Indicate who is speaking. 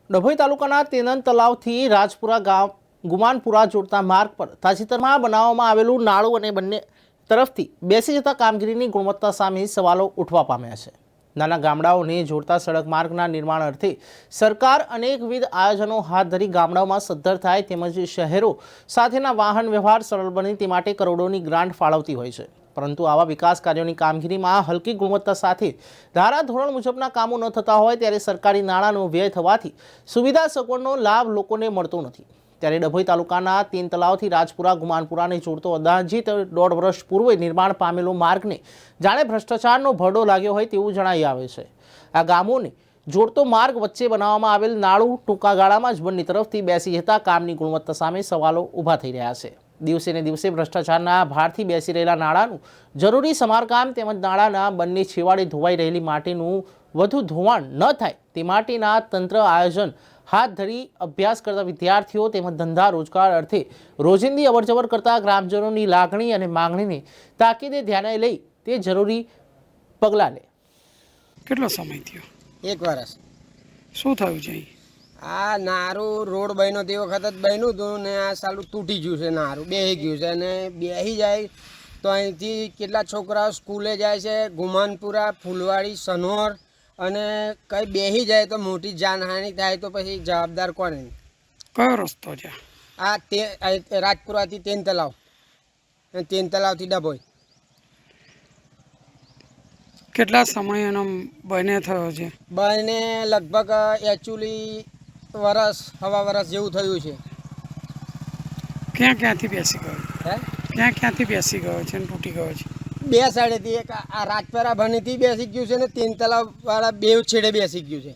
Speaker 1: ડભોઈ તાલુકાના તેનન તલાવથી રાજપુરા ગામ ગુમાનપુરા જોડતા માર્ગ પર તાજેતરમાં બનાવવામાં આવેલું નાળું અને બંને તરફથી બેસી જતા કામગીરીની ગુણવત્તા સામે સવાલો ઉઠવા પામ્યા છે। નાના ગામડાઓને જોડતા સડક માર્ગના નિર્માણ અર્થે સરકાર અનેકવિધ આયોજનો હાથ ધરી ગામડાઓમાં સદ્ધર થાય તેમજ શહેરો સાથેના વાહન વ્યવહાર સરળ બને તે માટે કરોડોની ગ્રાન્ટ ફાળવતી હોય છે, પરંતુ આવા વિકાસ કાર્યોની કામગીરીમાં હલકી ગુણવત્તા સાથે ધારાધોરણ મુજબના કામો ન થતા હોય ત્યારે સરકારી નાણાંનો વ્યય થવાથી સુવિધા સગવડનો લાભ લોકોને મળતો નથી। ત્યારે ડભોઈ તાલુકાના તેન તલાવથી રાજપુરા ગુમાનપુરાને જોડતો અંદાજિત 1.5 વર્ષ પૂર્વે નિર્માણ પામેલો માર્ગને જાણે ભ્રષ્ટાચારનો ભરડો લાગ્યો હોય તેવું જણાઈ આવે છે। આ ગામોને જોડતો માર્ગ વચ્ચે બનાવવામાં આવેલ નાળું ટૂંકા ગાળામાં જ બંને તરફથી બેસી જતા કામની ગુણવત્તા સામે સવાલો ઊભા થઈ રહ્યા છે। દિવસે ને દિવસે ભ્રષ્ટાચારના ભારથી બેસી રહેલા નાળાનું જરૂરી સમારકામ તેમજ નાળાના બંને છેવાડે ધોવાઈ રહેલી માટીનું વધુ ધોવાણ ન થાય તે માટેના તંત્ર આયોજન હાથ ધરી અભ્યાસ કરતા વિદ્યાર્થીઓ તેમજ ધંધા રોજગાર અર્થે રોજિંદી અવરજવર કરતા ગ્રામજનોની લાગણી અને માંગણીને તાકીદે ધ્યાને લઈ તે જરૂરી પગલાં લે।
Speaker 2: કેટલો સમય થયો?
Speaker 3: 1 વર્ષ।
Speaker 2: શું થયું છે?
Speaker 3: આ નારું રોડ બન્યો તે વખત જ બન્યું હતું ને આ સાલું તૂટી ગયું છે, નારું બેસી ગયું છે અને બેસી જાય તો અહીંથી કેટલા છોકરાઓ સ્કૂલે જાય છે, ગુમાનપુરા, ફૂલવાડી, સનોર, અને કંઈ બેસી જાય તો મોટી જાનહાનિ થાય તો પછી જવાબદાર કોણ?
Speaker 2: કયો રસ્તો છે
Speaker 3: આ રાજપુરાથી તેન તલાવ, તેન તલાવથી ડભોઈ।
Speaker 2: કેટલા સમય એનો બને થયો છે?
Speaker 3: બને લગભગ એકચ્યુઅલી સવા વર્ષ જેવું થયું છે।
Speaker 2: ક્યાંથી બેસી ગયો?
Speaker 3: હે,
Speaker 2: ક્યાંથી બેસી ગયો છે અને તૂટી ગયો છે?
Speaker 3: બે સાઈડેથી, એક આ રાજપરા ભણીથી બેસી ગયું છે ને તેન તલાવ વાળા બે છેડે બેસી ગયું છે।